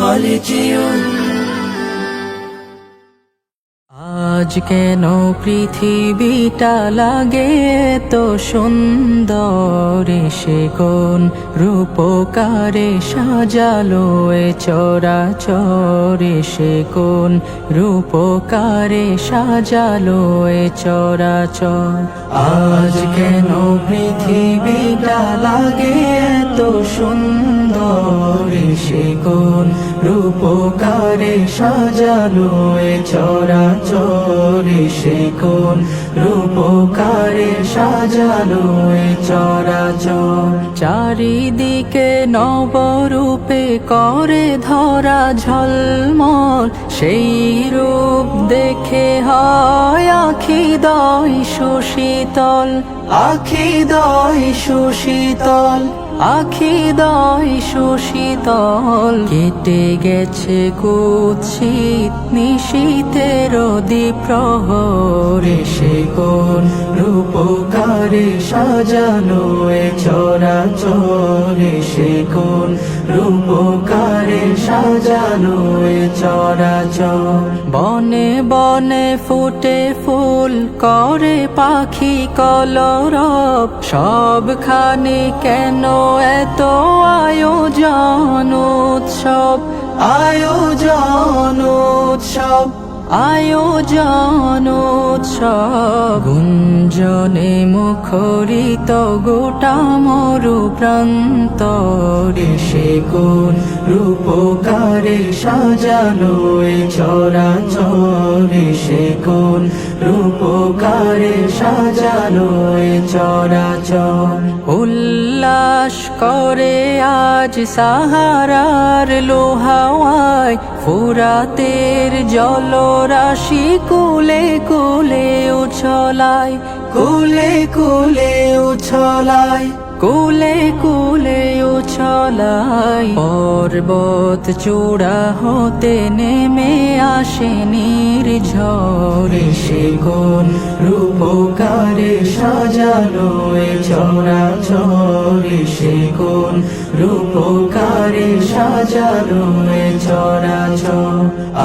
খালিজিউন। আজ কেন পৃথিবীটা লাগে তো সুন্দর, সে কোন রূপকারে সাজালো এ চরাচর, সে কোন রূপকারে সাজালো এ চরাচর। আজ কেন পৃথিবীটা লাগে তো সুন্দর, সে কোন রূপকারে সাজালো এ চরাচর, সে কোন রূপকারে সাজালো এ চরাচর। চারিদিকে নবরূপে করে ধরা ঝলমল, সেই রূপ দেখে হয় আখিদয় সুশীতল, আখিদয় সুশীতল, আখিদয় সুশীতল। কেটে গেছে কুৎসিত নিশীথের দ্বিপ্রহর, সে কোন রূপকারে সাজালো এ চরাচর, সে কোন রূপকারে সাজালো এ চরাচর। বনে বনে ফুটে ফুল করে পাখি কলরব, সবখানে কেন এত আয়োজন উৎসব, আয়োজন উৎসব, আয়োজন উৎসব। গুঞ্জনে মুখরিত গোটা মরু প্রান্তর, সে কোন রূপকারে সাজালো এ চরাচর, সে কোন রূপকারে সাজালো এ চরাচর। উল্লাস করে আজ সাহারার লোহাওয়ায়, ফুরাতের জলরাশি কুলে কুলে উছলায়, কুলে কুলে উছলায়, কুলে কুলে উছলায়। পর্বত চূড়া হতে নেমে আসে নির্ঝর, সে কোন রূপকারে সাজালো এ চরাচর, সে কোন রূপকারে সাজালো এ চরাচর।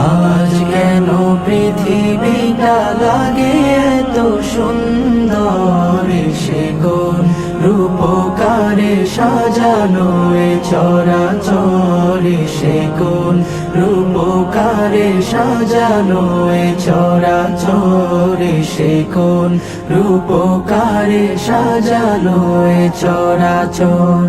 আজ কেন পৃথিবীটা লাগে এত সুন্দর, সে কোন রূপকারে সাজালো এ চরাচর, সে কোন রূপকারে সাজালো এ চরাচর, সে কোন রূপকারে সাজালো এ চরাচর।